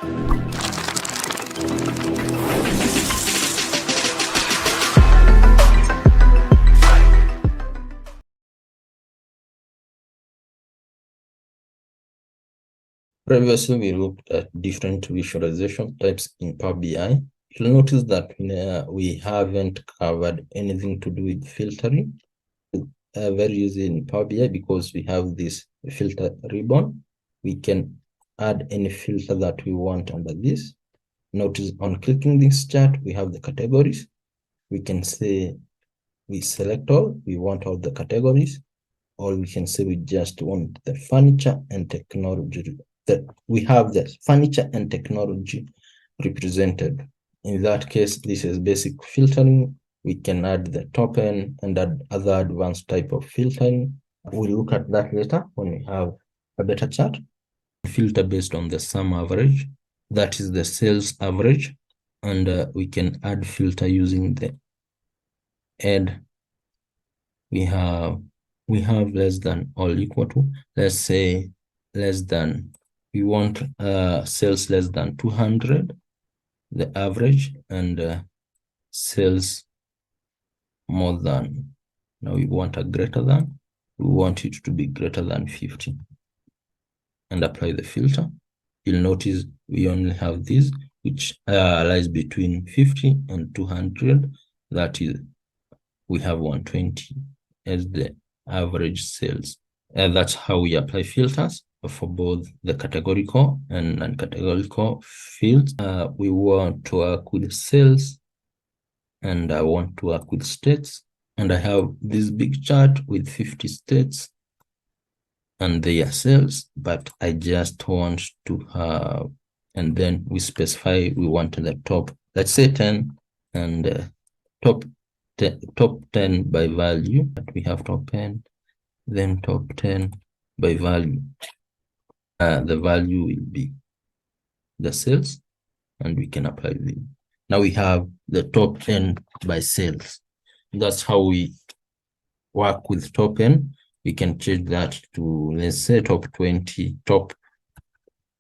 Previously, we looked at different visualization types in Power BI. You'll notice that we haven't covered anything to do with filtering. Very easy in Power BI because we have this filter ribbon. We can add any filter that we want under this. Notice on clicking this chart, we have the categories. We can say we select all, we want all the categories, or we can say we just want the furniture and technology. That we have the furniture and technology represented. In that case, this is basic filtering. We can add the top end and add other advanced type of filtering. We'll look at that later when we have a better chart. Filter based on the sum average, that is the sales average, and we can add filter using the add. We have less than or equal to, let's say less than. We want sales less than 200, the average, and sales more than. Now we want a greater than. We want it to be greater than 50. And apply the filter. You'll notice we only have this, which lies between 50 and 200. That is, we have 120 as the average sales. And that's how we apply filters for both the categorical and non-categorical fields. We want to work with sales, and I want to work with states. And I have this big chart with 50 states and their sales, but I just want to have, and then we specify we want the top, let's say 10, and top 10 by value. But we have top 10, then top 10 by value. The value will be the sales, and we can apply the. Now we have the top 10 by sales. That's how we work with top 10. We can change that to, let's say, top 20,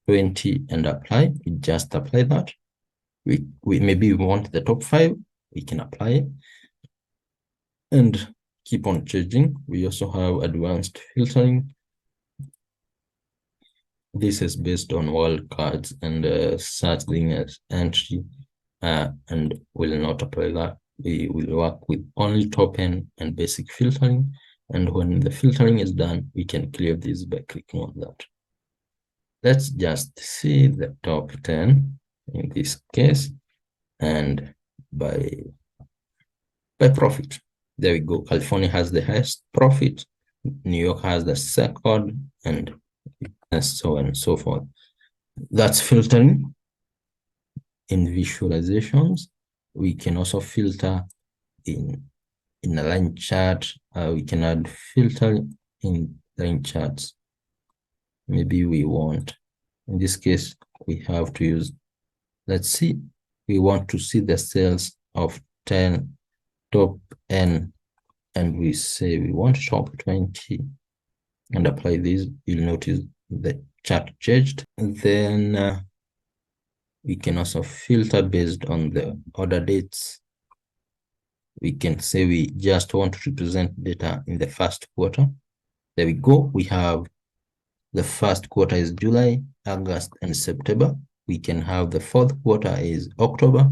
and apply. We just apply that. We maybe we want the top 5. We can apply it and keep on changing. We also have advanced filtering. This is based on wildcards and such thing as entry, and will not apply that. We will work with only top 10 and basic filtering. And when the filtering is done, we can clear this by clicking on that. Let's just see the top 10 in this case, and by profit. There we go. California has the highest profit. New York has the second, and so on and so forth. That's filtering. In visualizations, we can also filter in a line chart. We can add filter in line charts. Maybe we want, in this case, we have to use, let's see, we want to see the sales of 10 top N, and we say we want top 20 and apply this. You'll notice the chart changed. And then we can also filter based on the order dates. We can say we just want to represent data in the first quarter. There we go. We have the first quarter is July, August, and September. We can have the fourth quarter is October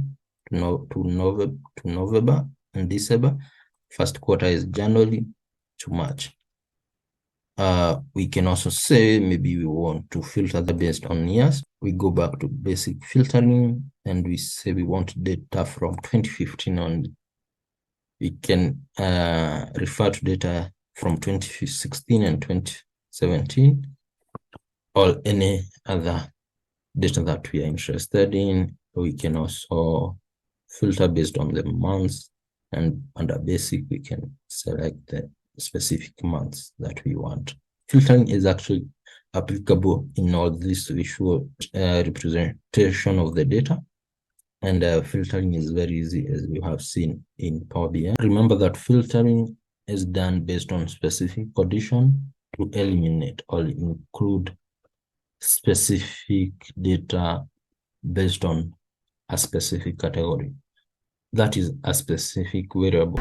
to November and December. First quarter is January to March. We can also say maybe we want to filter based on years. We go back to basic filtering and we say we want data from 2015 on. We can refer to data from 2016 and 2017, or any other data that we are interested in. We can also filter based on the months, and under basic, we can select the specific months that we want. Filtering is actually applicable in all this visual representation of the data. And filtering is very easy, as you have seen in Power BI. Remember that filtering is done based on specific condition to eliminate or include specific data based on a specific category. That is a specific variable.